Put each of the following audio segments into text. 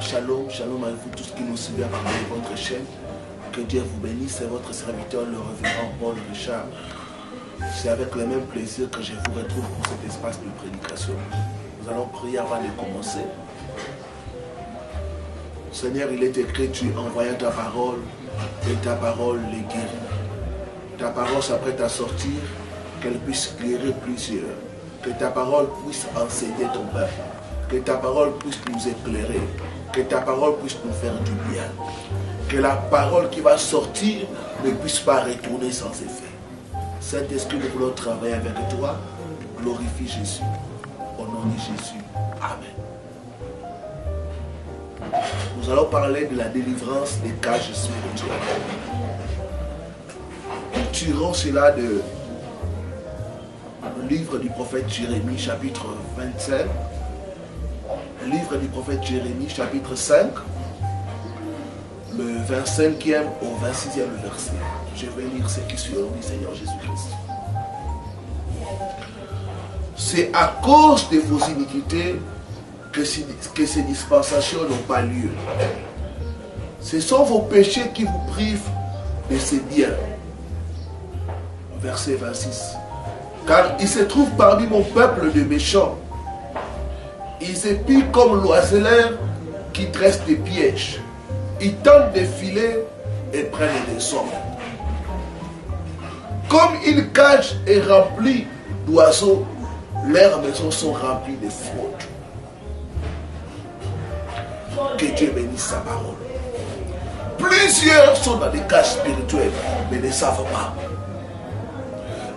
Shalom, shalom à vous tous qui nous suivez à travers votre chaîne. Que Dieu vous bénisse, c'est votre serviteur, le révérend Paul Richard. C'est avec le même plaisir que je vous retrouve pour cet espace de prédication. Nous allons prier avant de commencer. Seigneur, il est écrit, tu envoies ta parole et ta parole les guérit. Ta parole s'apprête à sortir, qu'elle puisse guérir plusieurs. Que ta parole puisse enseigner ton peuple. Que ta parole puisse nous éclairer. Que ta parole puisse nous faire du bien. Que la parole qui va sortir ne puisse pas retourner sans effet. Saint-Esprit, nous voulons travailler avec toi. Glorifie Jésus. Au nom de Jésus. Amen. Nous allons parler de la délivrance des cages spirituelles. Nous tirons cela de le livre du prophète Jérémie, chapitre 27. Livre du prophète Jérémie, chapitre 5, le 25e au 26e verset. Je vais lire ce qui suit au nom du Seigneur Jésus-Christ. C'est à cause de vos iniquités que ces dispensations n'ont pas lieu. Ce sont vos péchés qui vous privent de ces biens. Verset 26. Car il se trouve parmi mon peuple de méchants. Ils épient comme l'oiseleur qui dresse des pièges. Ils tentent des filets et prennent des sommes. Comme une cage est remplie d'oiseaux, leurs maisons sont remplies de fraudes. Que Dieu bénisse sa parole. Plusieurs sont dans des cages spirituelles, mais ne savent pas.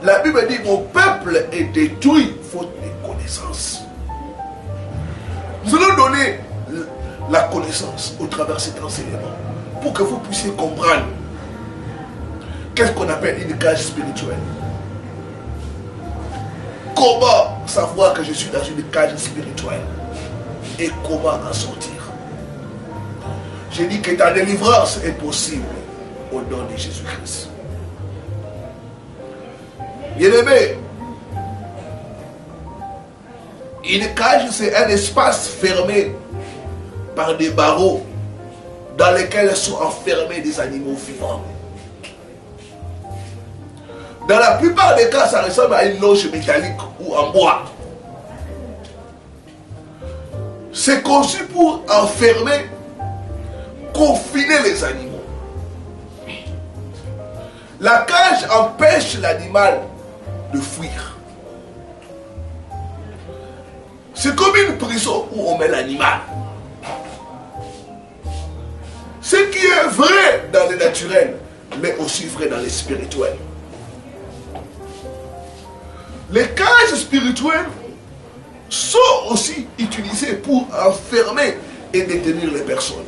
La Bible dit, mon peuple est détruit faute de connaissance. Nous allons donner la connaissance au travers de cet enseignement pour que vous puissiez comprendre qu'est-ce qu'on appelle une cage spirituelle. Comment savoir que je suis dans une cage spirituelle et comment en sortir. J'ai dit que ta délivrance est possible au nom de Jésus-Christ. Bien-aimé, une cage, c'est un espace fermé par des barreaux dans lesquels sont enfermés des animaux vivants. Dans la plupart des cas, ça ressemble à une loge métallique ou en bois. C'est conçu pour enfermer, confiner les animaux. La cage empêche l'animal de fuir. C'est comme une prison où on met l'animal. Ce qui est vrai dans le naturel, mais aussi vrai dans le spirituel. Les cages spirituelles sont aussi utilisées pour enfermer et détenir les personnes.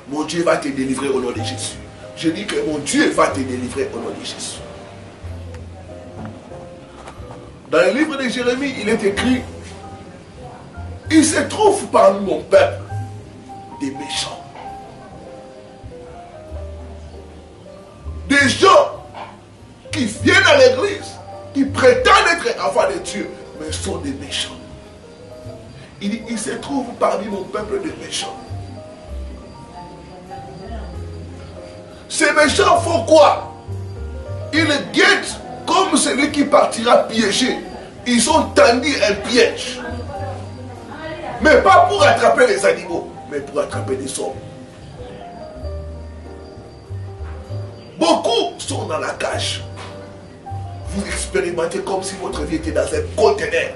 Mon Dieu va te délivrer au nom de Jésus. Je dis que mon Dieu va te délivrer au nom de Jésus. Dans le livre de Jérémie, il est écrit, il se trouve parmi mon peuple des méchants. Des gens qui viennent à l'église, qui prétendent être enfants de Dieu, mais sont des méchants. Il dit, il se trouve parmi mon peuple des méchants. Ces méchants font quoi? Ils guettent comme celui qui partira piéger. Ils ont tendu un piège. Mais pas pour attraper les animaux, mais pour attraper des hommes. Beaucoup sont dans la cage. Vous expérimentez comme si votre vie était dans un conteneur.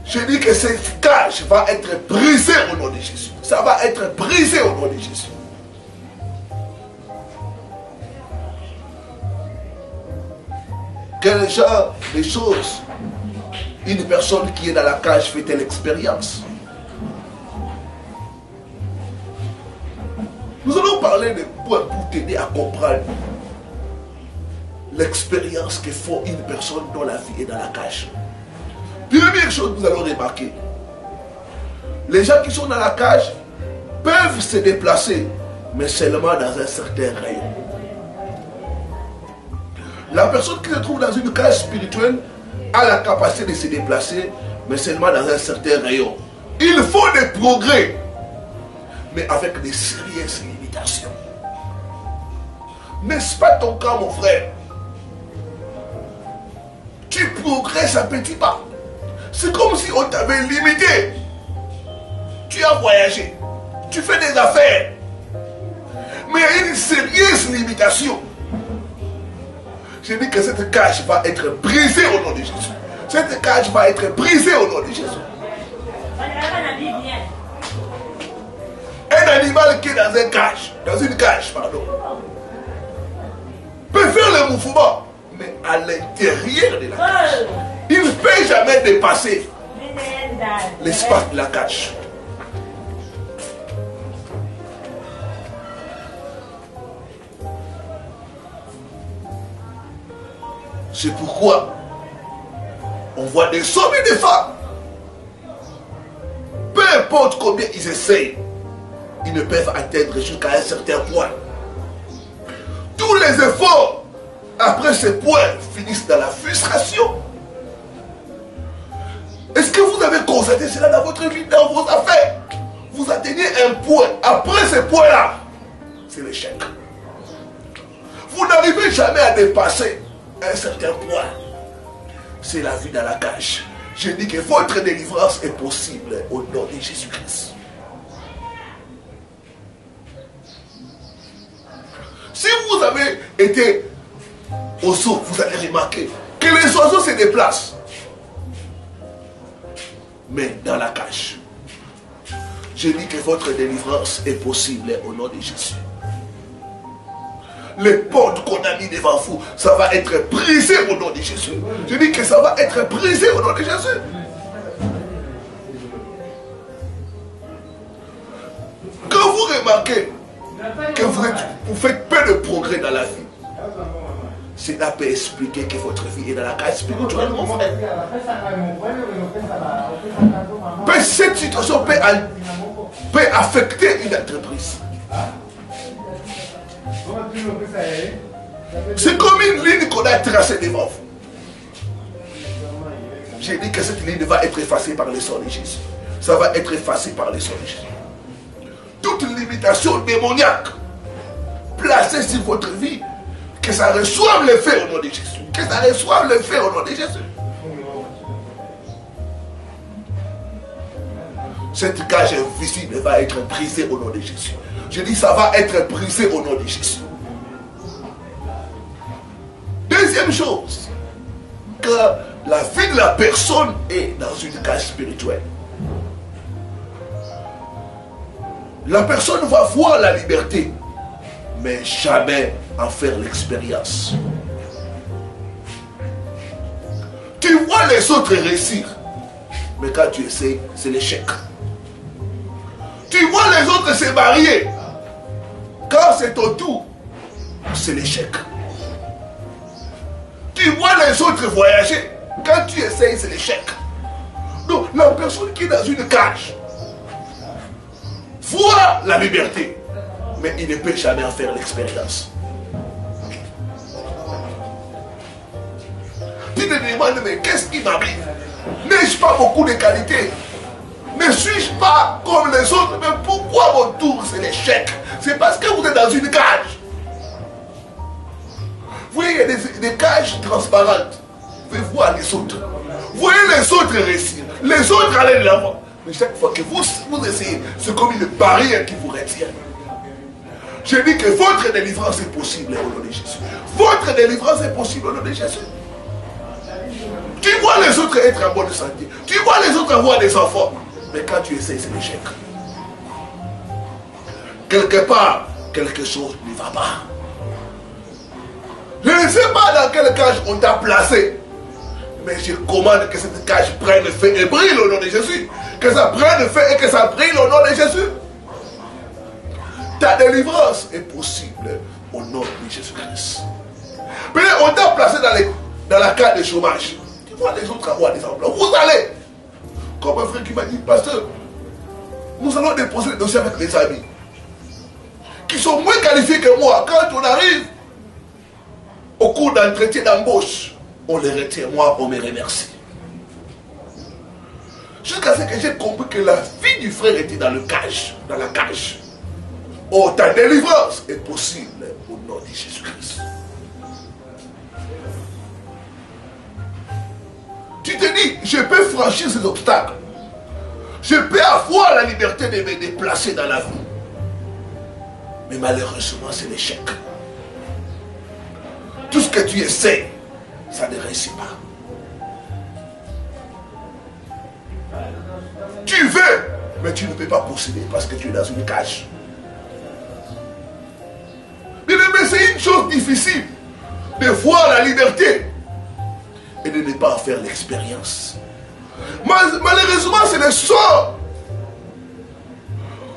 Je dis que cette cage va être brisée au nom de Jésus. Ça va être brisé au nom de Jésus. Quel genre de choses une personne qui est dans la cage fait-elle l'expérience? Nous allons parler de points pour t'aider à comprendre l'expérience que font une personne dont la vie est dans la cage. Première chose que nous allons remarquer, les gens qui sont dans la cage peuvent se déplacer, mais seulement dans un certain rayon. La personne qui se trouve dans une cage spirituelle a la capacité de se déplacer, mais seulement dans un certain rayon. Il faut des progrès, mais avec des sérieuses limitations. N'est-ce pas ton cas, mon frère? Tu progresses à petits pas. C'est comme si on t'avait limité. Tu as voyagé, tu fais des affaires, mais il y a une sérieuse limitation. Je dis que cette cage va être brisée au nom de Jésus. Cette cage va être brisée au nom de Jésus. Un animal qui est dans une cage, pardon, peut faire le mouvement, mais à l'intérieur de la cage, il ne peut jamais dépasser l'espace de la cage. C'est pourquoi on voit des hommes et des femmes. Peu importe combien ils essayent, ils ne peuvent atteindre jusqu'à un certain point. Tous les efforts après ce point finissent dans la frustration. Est-ce que vous avez constaté cela dans votre vie, dans vos affaires? Vous atteignez un point. Après ce point-là, c'est l'échec. Vous n'arrivez jamais à dépasser un certain point. C'est la vie dans la cage. Je dis que votre délivrance est possible au nom de Jésus-Christ. Si vous avez été au zoo, vous allez remarquer que les oiseaux se déplacent. Mais dans la cage, je dis que votre délivrance est possible au nom de Jésus. Les portes qu'on a mis devant vous, ça va être brisé au nom de Jésus. Je dis que ça va être brisé au nom de Jésus. Quand vous remarquez que vous faites peu de progrès dans la vie, cela peut expliquer que votre vie est dans la cage spirituelle, mon frère. Cette situation peut affecter une entreprise. C'est comme une ligne qu'on a tracée devant vous. J'ai dit que cette ligne va être effacée par le sang de Jésus. Ça va être effacé par le sang de Jésus. Toute limitation démoniaque placée sur votre vie, que ça reçoive le fait au nom de Jésus. Que ça reçoive le fait au nom de Jésus. Cette cage invisible va être brisée au nom de Jésus. Je dis ça va être brisé au nom de Jésus. Deuxième chose, que la vie de la personne est dans une cage spirituelle. La personne va voir la liberté, mais jamais en faire l'expérience. Tu vois les autres réussir, mais quand tu essaies, c'est l'échec. Tu vois les autres se marier, quand c'est ton tour, c'est l'échec. Tu vois les autres voyager, quand tu essayes, c'est l'échec. Donc la personne qui est dans une cage voit la liberté, mais il ne peut jamais en faire l'expérience. Tu te demandes, mais qu'est-ce qui m'arrive? N'ai-je pas beaucoup de qualités? Ne suis-je pas comme les autres? Mais pourquoi mon tour c'est l'échec? C'est parce que vous êtes dans une cage. Vous voyez, il y a des cages transparentes. Vous pouvez voir les autres. Vous voyez les autres réussir. Les autres aller de l'avant. Mais chaque fois que vous essayez, c'est comme une barrière qui vous retient. Je dis que votre délivrance est possible au nom de Jésus. Votre délivrance est possible au nom de Jésus. Tu vois les autres être en bonne santé. Tu vois les autres avoir des enfants. Mais quand tu essaies, c'est l'échec. Quelque part, quelque chose ne va pas. Je ne sais pas dans quelle cage on t'a placé. Mais je commande que cette cage prenne feu et brille au nom de Jésus. Que ça prenne feu et que ça brille au nom de Jésus. Ta délivrance est possible au nom de Jésus-Christ. Mais on t'a placé dans la cage de chômage. Tu vois les autres avoir des emplois. Vous allez. Comme un frère qui m'a dit, pasteur, nous allons déposer le dossier avec les amis qui sont moins qualifiés que moi. Quand on arrive au cours d'entretien d'embauche, on les retient, moi, on me remercie. Jusqu'à ce que j'ai compris que la fille du frère était dans le cage, dans la cage. Oh, ta délivrance est possible au nom de Jésus-Christ. Tu te dis, je peux franchir ces obstacles. Je peux avoir la liberté de me déplacer dans la vie. Mais malheureusement, c'est l'échec. Tout ce que tu essaies, ça ne réussit pas. Tu veux, mais tu ne peux pas posséder parce que tu es dans une cage. Mais c'est une chose difficile de voir la liberté et de ne pas en faire l'expérience. Malheureusement, c'est le sort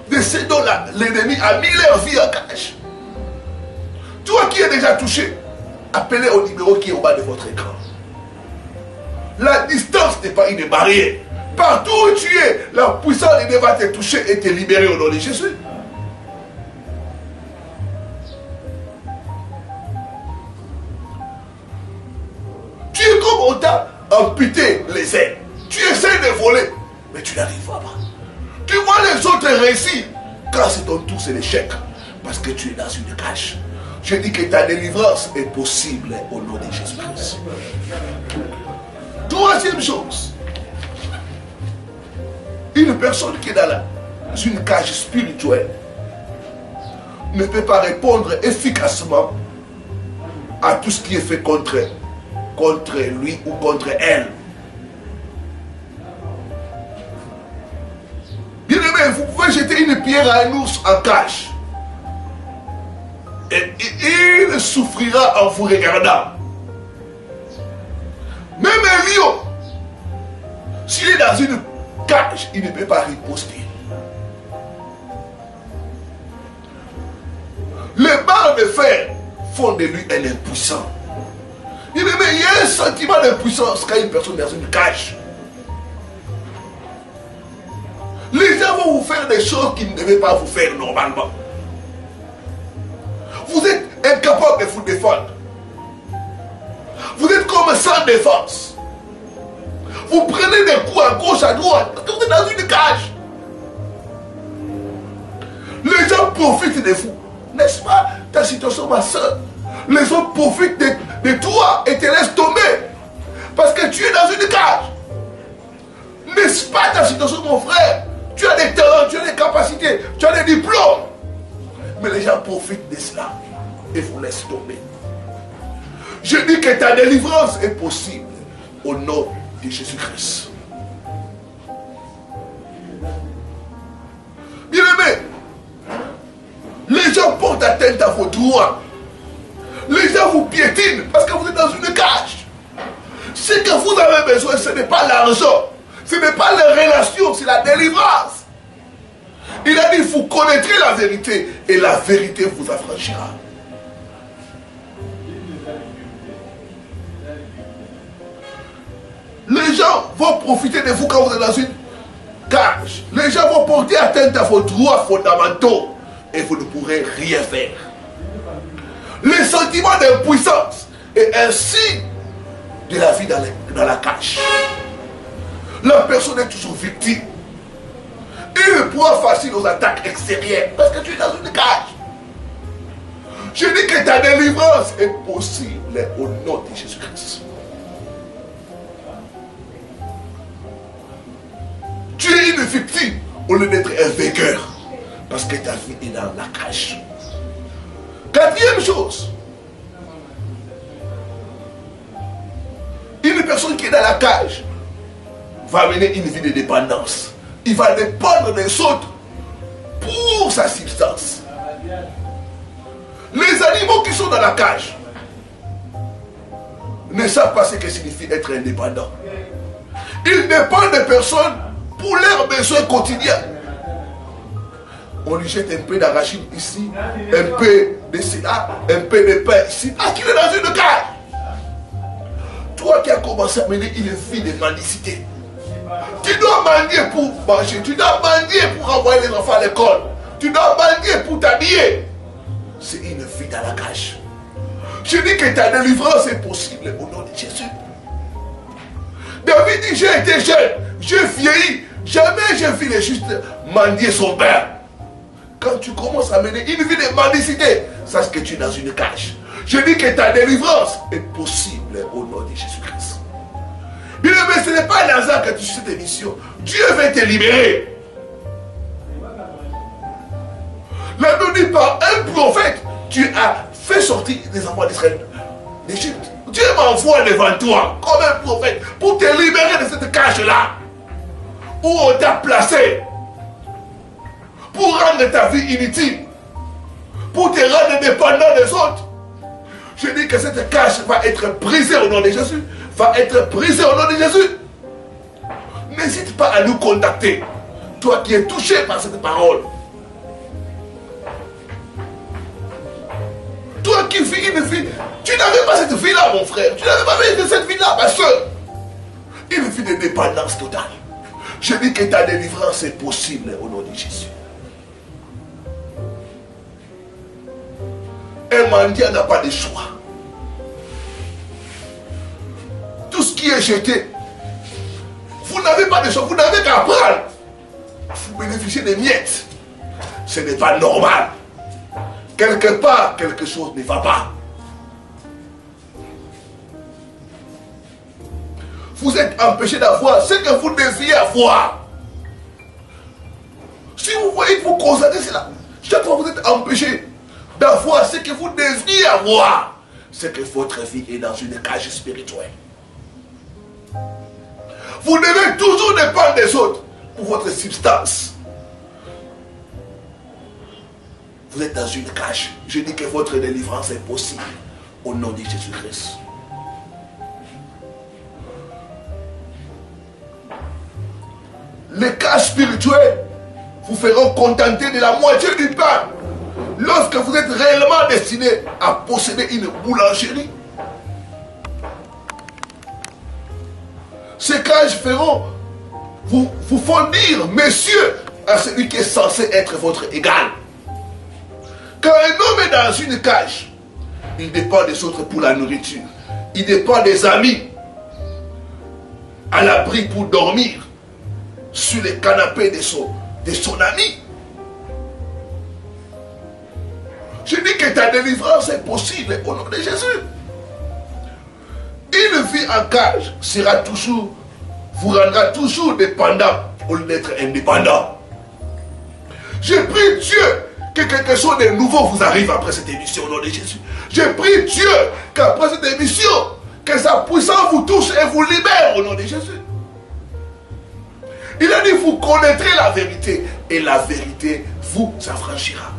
de ceux dont l'ennemi a mis leur vie en cage. Toi qui es déjà touché, appelez au numéro qui est au bas de votre écran. La distance n'est pas une barrière. Partout où tu es, la puissance de Dieu va te toucher et te libérer au nom de Jésus. Tu es comme on t'a amputé les ailes. Tu essaies de voler, mais tu n'arrives pas. Tu vois les autres réussir. Quand c'est ton tour, c'est l'échec. Parce que tu es dans une cage. Je dis que ta délivrance est possible au nom de Jésus-Christ. Troisième chose. Une personne qui est dans une cage spirituelle ne peut pas répondre efficacement à tout ce qui est fait contre lui ou contre elle. Bien aimé, vous pouvez jeter une pierre à un ours en cage. Et il souffrira en vous regardant. Même un lion, s'il est dans une cage, il ne peut pas riposter. Les barres de fer font de lui un impuissant. Il y a un sentiment d'impuissance quand une personne est dans une cage. Les gens vont vous faire des choses qu'ils ne devaient pas vous faire normalement. Vous êtes incapable de vous défendre. Vous êtes comme sans défense. Vous prenez des coups à gauche, à droite, parce que vous êtes dans une cage. Les gens profitent de vous. N'est-ce pas ta situation, ma soeur? Les gens profitent de toi et te laissent tomber. Parce que tu es dans une cage. N'est-ce pas ta situation, mon frère? Tu as des talents, tu as des capacités, tu as des diplômes. Mais les gens profitent de cela et vous laissent tomber. Je dis que ta délivrance est possible au nom de Jésus-Christ. Bien-aimés, les gens portent atteinte à vos droits. Les gens vous piétinent parce que vous êtes dans une cage. Ce que vous avez besoin, ce n'est pas l'argent. Ce n'est pas les relations, c'est la délivrance. Il a dit, vous connaîtrez la vérité et la vérité vous affranchira. Les gens vont profiter de vous quand vous êtes dans une cage. Les gens vont porter atteinte à vos droits fondamentaux et vous ne pourrez rien faire. Le sentiment d'impuissance est un signe de la vie dans la cage. La personne est toujours victime. Et le poids facile aux attaques extérieures parce que tu es dans une cage. Je dis que ta délivrance est possible au nom de Jésus-Christ. Tu es une victime au lieu d'être un vainqueur parce que ta vie est dans la cage. Quatrième chose, une personne qui est dans la cage va mener une vie de dépendance. Il va dépendre des autres pour sa substance. Les animaux qui sont dans la cage ne savent pas ce que signifie être indépendant. Ils dépendent des personnes pour leurs besoins quotidiens. On lui jette un peu d'arachide ici, un peu de cela, un peu de pain ici. Ah, qu'il est dans une cage. Toi qui as commencé à mener une vie de mendicité. Tu dois mendier pour manger, tu dois mendier pour envoyer les enfants à l'école, tu dois mendier pour t'habiller. C'est une vie dans la cage. Je dis que ta délivrance est possible au nom de Jésus. David dit, j'ai été jeune, j'ai vieilli, jamais j'ai vu les justes mendier son père. Quand tu commences à mener une vie de mendicité, sache que tu es dans une cage. Je dis que ta délivrance est possible au nom de Jésus-Christ. Mais ce n'est pas un hasard que tu suis cette émission. Dieu veut te libérer. La Bible dit par un prophète, tu as fait sortir des enfants d'Israël d'Égypte. Dieu m'envoie devant toi comme un prophète pour te libérer de cette cage-là où on t'a placé, pour rendre ta vie inutile, pour te rendre dépendant des autres. Je dis que cette cage va être brisée au nom de Jésus. Va être brisée au nom de Jésus. N'hésite pas à nous contacter. Toi qui es touché par cette parole. Toi qui vis une vie. Tu n'avais pas cette vie-là, mon frère. Tu n'avais pas vécu cette vie-là, ma soeur. Une vie de dépendance totale. Je dis que ta délivrance est possible au nom de Jésus. Un mendiant n'a pas de choix. Tout ce qui est jeté, vous n'avez pas de choix, vous n'avez qu'à prendre. Vous bénéficiez des miettes. Ce n'est pas normal. Quelque part, quelque chose ne va pas. Vous êtes empêché d'avoir ce que vous deviez avoir. Si vous voyez que vous constatez cela, chaque fois que vous êtes empêché d'avoir ce que vous devriez avoir, c'est que votre vie est dans une cage spirituelle. Vous devez toujours dépendre des autres pour votre substance. Vous êtes dans une cage. Je dis que votre délivrance est possible au nom de Jésus-Christ. Les cages spirituelles vous feront contenter de la moitié du pain. Lorsque vous êtes réellement destiné à posséder une boulangerie, ces cages vous font dire, messieurs, à celui qui est censé être votre égal. Quand un homme est dans une cage, il dépend des autres pour la nourriture. Il dépend des amis à l'abri pour dormir sur les canapés de son ami. Je dis que ta délivrance est possible au nom de Jésus. Une vie en cage vous rendra toujours dépendant au lieu d'être indépendant. Je prie Dieu que quelque chose de nouveau vous arrive après cette émission au nom de Jésus. Je prie Dieu qu'après cette émission, que sa puissance vous touche et vous libère au nom de Jésus. Il a dit, vous connaîtrez la vérité et la vérité vous affranchira.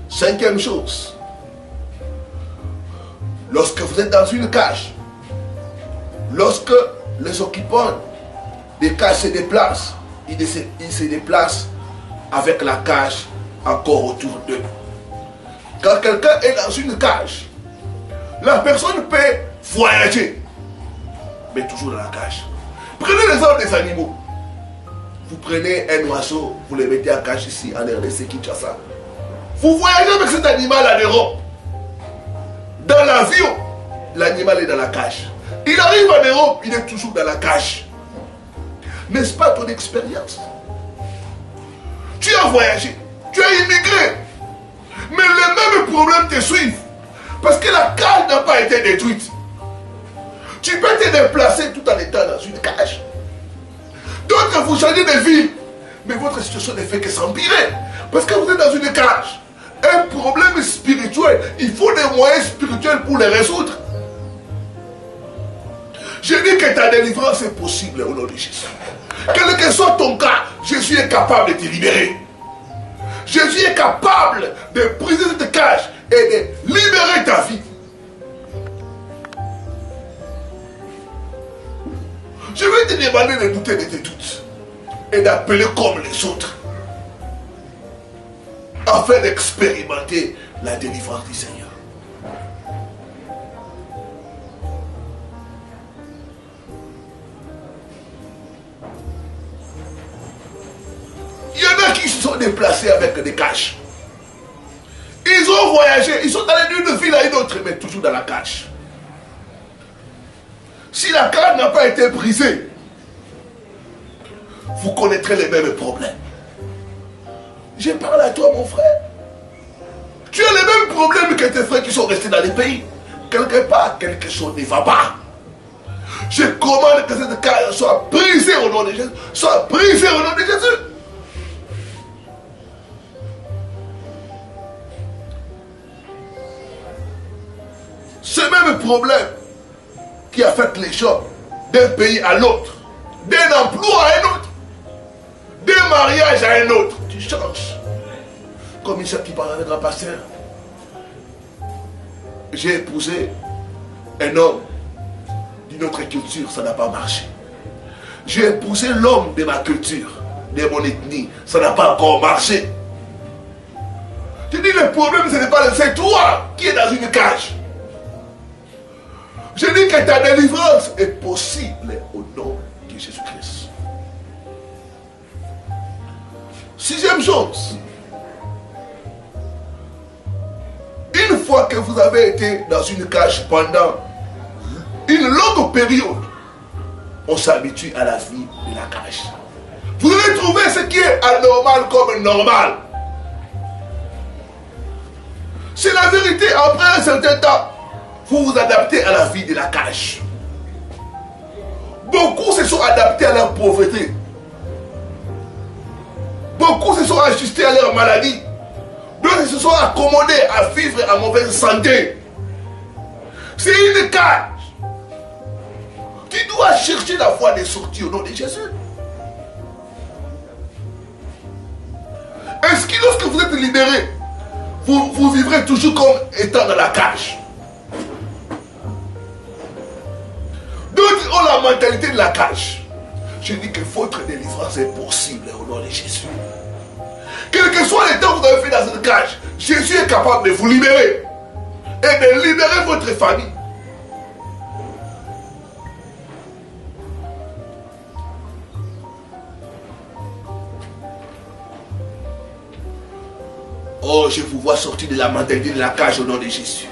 Cinquième chose, lorsque vous êtes dans une cage, lorsque les occupants des cages se déplacent, ils se déplacent avec la cage encore autour d'eux. Quand quelqu'un est dans une cage, la personne peut voyager, mais toujours dans la cage. Prenez l'exemple des animaux. Vous prenez un oiseau, vous le mettez en cage ici, en RDC, Kinshasa. Vous voyagez avec cet animal en Europe. Dans l'avion, l'animal est dans la cage. Il arrive en Europe, il est toujours dans la cage. N'est-ce pas ton expérience? Tu as voyagé, tu as immigré, mais les mêmes problèmes te suivent. Parce que la cage n'a pas été détruite. Tu peux te déplacer tout en étant dans une cage. D'autres, vous changez de ville, mais votre situation ne fait que s'empirer. Parce que vous êtes dans une cage. Un problème spirituel, il faut des moyens spirituels pour les résoudre. Je dis que ta délivrance est possible au nom de Jésus. Quel que soit ton cas, Jésus est capable de te libérer. Jésus est capable de briser cette cage et de libérer ta vie. Je vais te demander de douter de tes doutes et d'appeler comme les autres afin d'expérimenter la délivrance du Seigneur. Il y en a qui se sont déplacés avec des cages. Ils ont voyagé, ils sont allés d'une ville à une autre, mais toujours dans la cage. Si la cage n'a pas été brisée, vous connaîtrez les mêmes problèmes. Je parle à toi, mon frère. Tu as les mêmes problèmes que tes frères qui sont restés dans les pays. Quelque part, quelque chose ne va pas. Je commande que cette cage soit brisée au nom de Jésus. Soit brisée au nom de Jésus. Ce même problème qui affecte les gens d'un pays à l'autre, d'un emploi à un autre, d'un mariage à un autre, tu changes. Comme il s'est qui parle avec un pasteur. J'ai épousé un homme d'une autre culture, ça n'a pas marché. J'ai épousé l'homme de ma culture, de mon ethnie, ça n'a pas encore marché. Tu dis le problème, ce n'est pas le, c'est toi qui es dans une cage. Je dis que ta délivrance est possible au nom de Jésus-Christ. Sixième chose. Une fois que vous avez été dans une cage pendant une longue période, on s'habitue à la vie de la cage. Vous allez trouver ce qui est anormal comme normal. C'est la vérité. Après un certain temps, vous vous adaptez à la vie de la cage. Beaucoup se sont adaptés à leur pauvreté. Beaucoup se sont ajustés à leur maladie. D'autres se sont accommodés à vivre en mauvaise santé. C'est une cage. Tu dois chercher la voie de sortie au nom de Jésus. Est-ce que lorsque vous êtes libéré, vous vivrez toujours comme étant dans la cage? D'autres ont la mentalité de la cage. Je dis que votre délivrance est possible au nom de Jésus. Quel que soit le temps que vous avez fait dans cette cage, Jésus est capable de vous libérer et de libérer votre famille. Oh, je vous vois sortir de la mentalité de la cage au nom de Jésus.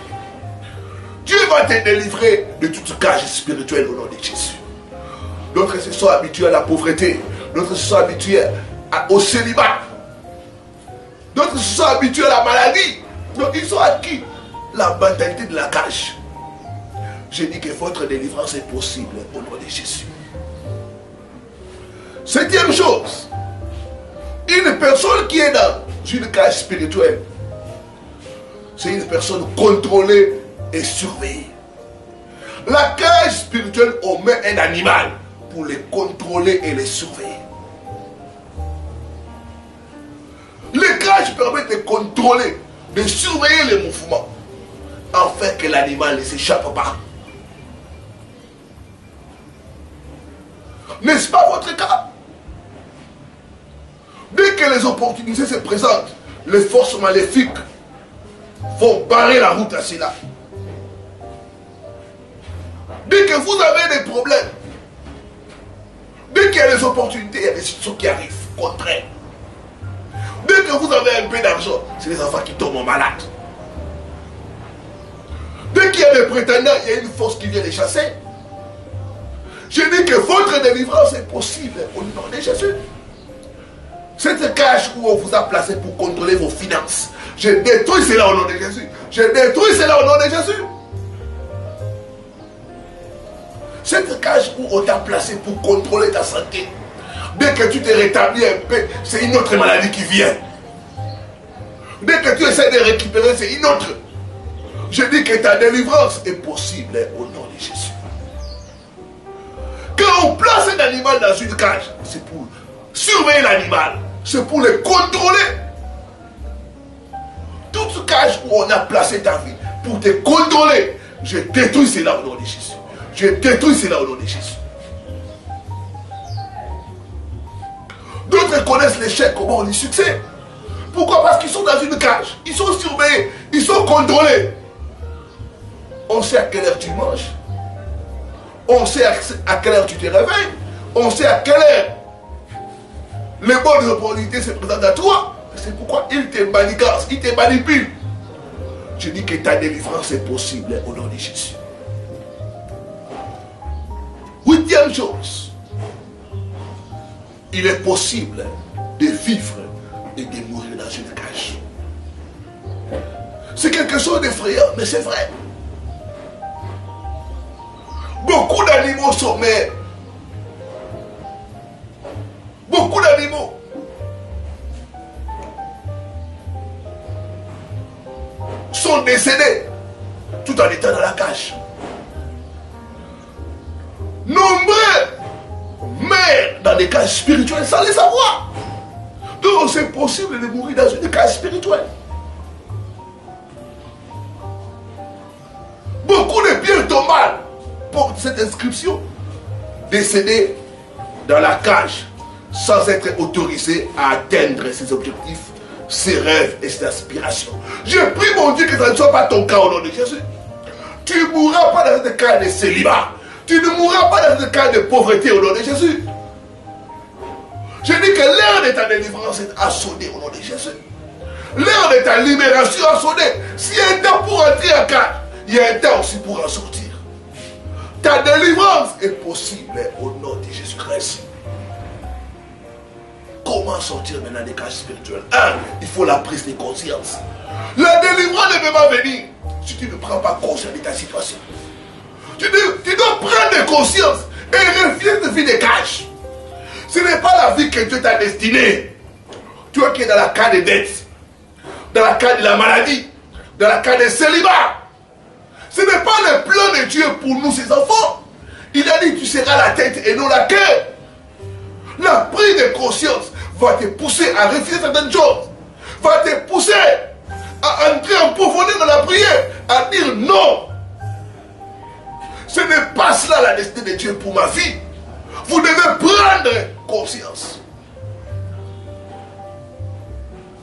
Dieu va te délivrer de toute cage spirituelle au nom de Jésus. D'autres se sont habitués à la pauvreté. D'autres se sont habitués au célibat. D'autres se sont habitués à la maladie. Donc ils ont acquis la mentalité de la cage. Je dis que votre délivrance est possible au nom de Jésus. Septième chose. Une personne qui est dans une cage spirituelle, c'est une personne contrôlée et surveillée. La cage spirituelle, on met un animal pour les contrôler et les surveiller. Les cages permettent de contrôler, de surveiller les mouvements, afin que l'animal ne s'échappe pas. N'est-ce pas votre cas? Dès que les opportunités se présentent, les forces maléfiques vont barrer la route à cela. Dès que vous avez des problèmes, dès qu'il y a des opportunités, il y a des situations qui arrivent, contraires. Dès que vous avez un peu d'argent, c'est les enfants qui tombent malades. Dès qu'il y a des prétendants, il y a une force qui vient les chasser. Je dis que votre délivrance est possible au nom de Jésus. Cette cage où on vous a placé pour contrôler vos finances, je détruis cela au nom de Jésus. Je détruis cela au nom de Jésus. Cette cage où on t'a placé pour contrôler ta santé, dès que tu te rétablis un peu, c'est une autre maladie qui vient. Dès que tu essaies de récupérer, c'est une autre. Je dis que ta délivrance est possible au nom de Jésus. Quand on place un animal dans une cage, c'est pour surveiller l'animal. C'est pour le contrôler. Toute cage où on a placé ta vie pour te contrôler, je détruis cela au nom de Jésus. Je détruis cela au nom de Jésus. D'autres connaissent l'échec, comment on dit succès. Pourquoi? Parce qu'ils sont dans une cage. Ils sont surveillés. Ils sont contrôlés. On sait à quelle heure tu manges. On sait à quelle heure tu te réveilles. On sait à quelle heure les bonnes opportunités se présentent à toi. C'est pourquoi ils te manigancent, ils te manipulent. Je dis que ta délivrance est possible au nom de Jésus. Deuxième chose, il est possible de vivre et de mourir dans une cage. C'est quelque chose d'effrayant, mais c'est vrai. Beaucoup d'animaux sont morts. Beaucoup d'animaux. Sont décédés tout en étant dans la cage. Nombreux meurent dans des cages spirituelles sans les savoir. Donc c'est possible de mourir dans une cage spirituelle. Beaucoup de pierres tombales portent cette inscription. Décédés dans la cage sans être autorisés à atteindre ses objectifs, ses rêves et ses aspirations. Je prie mon Dieu que ça ne soit pas ton cas au nom de Jésus. Tu ne mourras pas dans ce cas de célibat. Tu ne mourras pas dans ce cas de pauvreté au nom de Jésus. Je dis que l'heure de ta délivrance a sonné au nom de Jésus. L'heure de ta libération a sonné. S'il y a un temps pour entrer en cage, il y a un temps aussi pour en sortir. Ta délivrance est possible au nom de Jésus-Christ. Comment sortir maintenant des cages spirituelles? Il faut la prise de conscience. La délivrance ne peut pas venir si tu ne prends pas conscience de ta situation. Tu dois prendre conscience et refuser de vivre des cages. Ce n'est pas la vie que Dieu t'a destinée. Toi qui es dans la cage de dette, dans la cage de la maladie, dans la cage de célibat. Ce n'est pas le plan de Dieu pour nous, ses enfants. Il a dit tu seras la tête et non la queue. La prise de conscience va te pousser à refuser certaines choses. Va te pousser à entrer en profondeur dans la prière. À dire non. Ce n'est pas cela la destinée de Dieu pour ma vie. Vous devez prendre conscience.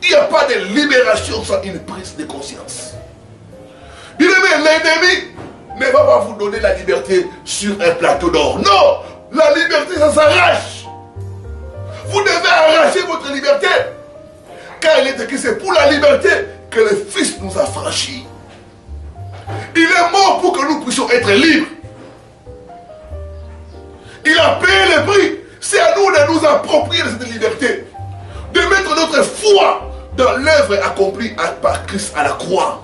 Il n'y a pas de libération sans une prise de conscience. L'ennemi ne va pas vous donner la liberté sur un plateau d'or. Non, la liberté, ça s'arrache. Vous devez arracher votre liberté. Car il est écrit, c'est pour la liberté que le Fils nous a franchis. Il est mort pour que nous puissions être libres. Il a payé le prix. C'est à nous de nous approprier de cette liberté. De mettre notre foi dans l'œuvre accomplie par Christ à la croix.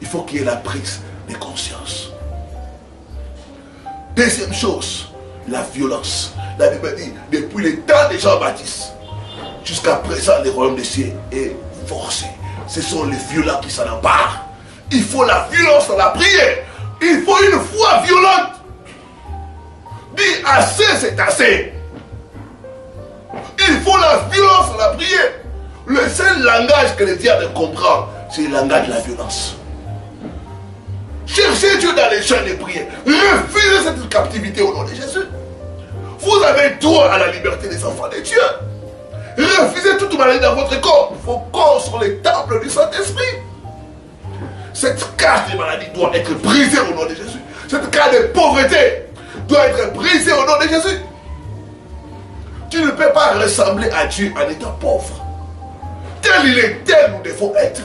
Il faut qu'il y ait la prise de conscience. Deuxième chose, la violence. La Bible dit, depuis le temps de Jean-Baptiste, jusqu'à présent, le royaume des cieux est forcé. Ce sont les violents qui s'en emparent. Il faut la violence dans la prière. Il faut une foi violente. Dis assez, c'est assez. Il faut la violence dans la prière. Le seul langage que le diable comprend, c'est le langage de la violence. Cherchez Dieu dans les champs de prière. Refusez cette captivité au nom de Jésus. Vous avez droit à la liberté des enfants de Dieu. Refusez toute maladie dans votre corps. Vos corps sont les temples du Saint-Esprit. Cette cage de maladie doit être brisée au nom de Jésus. Cette cage de pauvreté doit être brisée au nom de Jésus. Tu ne peux pas ressembler à Dieu en étant pauvre. Tel il est, tel nous devons être.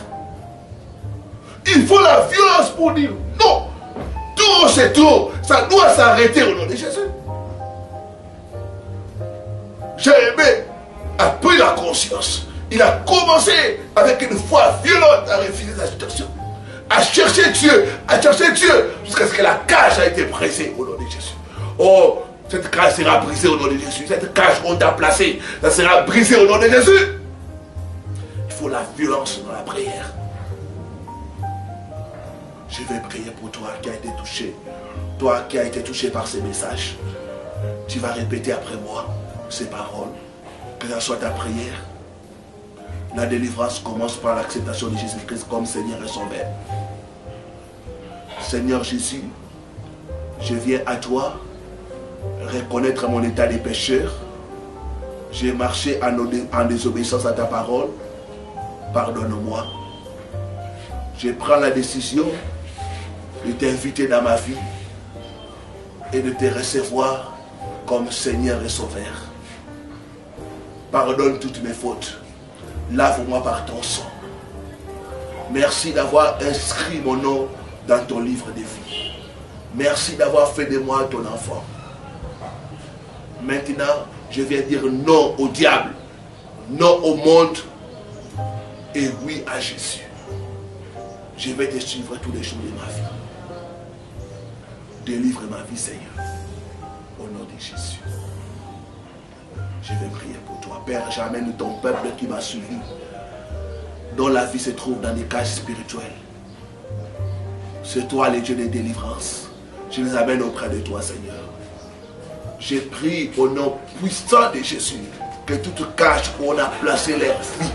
Il faut la violence pour dire non. Trop c'est trop. Ça doit s'arrêter au nom de Jésus. Jérémie a pris la conscience. Il a commencé avec une foi violente à refuser sa situation. À chercher Dieu jusqu'à ce que la cage a été brisée au nom de Jésus. Oh, cette cage sera brisée au nom de Jésus. Cette cage qu'on t'a placée, ça sera brisé au nom de Jésus. Il faut la violence dans la prière. Je vais prier pour toi qui a été touché. Toi qui a été touché par ces messages. Tu vas répéter après moi ces paroles. Que ce soit ta prière. La délivrance commence par l'acceptation de Jésus-Christ comme Seigneur et Sauveur. Seigneur Jésus, je viens à toi reconnaître mon état de pécheur. J'ai marché en désobéissance à ta parole. Pardonne-moi. Je prends la décision de t'inviter dans ma vie et de te recevoir comme Seigneur et Sauveur. Pardonne toutes mes fautes. Lave-moi par ton sang. Merci d'avoir inscrit mon nom dans ton livre de vie. Merci d'avoir fait de moi ton enfant. Maintenant, je viens dire non au diable, non au monde et oui à Jésus. Je vais te suivre tous les jours de ma vie. Délivre ma vie, Seigneur, au nom de Jésus. Je vais prier pour toi. Père, j'amène ton peuple qui m'a suivi, dont la vie se trouve dans des cages spirituelles. C'est toi, le Dieu de délivrance. Je les amène auprès de toi, Seigneur. Je prie au nom puissant de Jésus que toute cage où on a placé leur vie,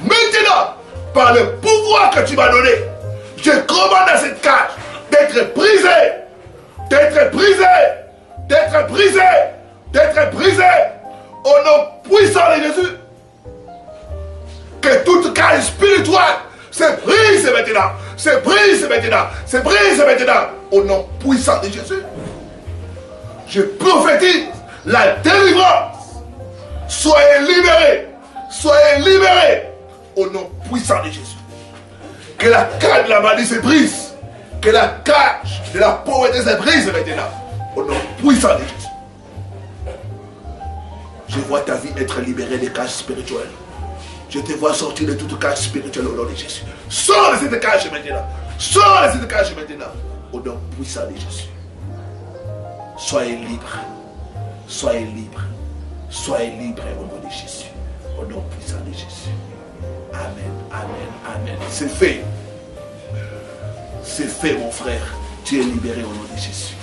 maintenant, par le pouvoir que tu m'as donné, je commande à cette cage d'être brisée, d'être brisée, d'être brisée, d'être brisée, au nom puissant de Jésus. Que toute cage spirituelle se brise maintenant, se brise maintenant, se brise maintenant, au nom puissant de Jésus. Je prophétise la délivrance. Soyez libérés, soyez libérés, au nom puissant de Jésus. Que la cage de la maladie se brise, que la cage de la pauvreté se brise maintenant, au nom puissant de Jésus. Je vois ta vie être libérée des cages spirituelles. Je te vois sortir de toute cage spirituelle au nom de Jésus. Sors de cette cage maintenant. Sors de cette cage maintenant, au nom puissant de Jésus. Soyez libres. Soyez libres. Soyez libres au nom de Jésus. Au nom puissant de Jésus. Amen, amen, amen. C'est fait. C'est fait, mon frère. Tu es libéré au nom de Jésus.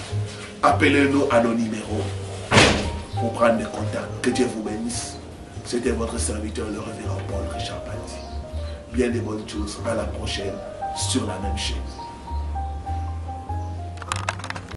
Appelez-nous à nos numéros pour prendre des contacts. Que Dieu vous bénisse. C'était votre serviteur, le révérend Paul Richard Patti. Bien des bonnes choses. À la prochaine sur la même chaîne.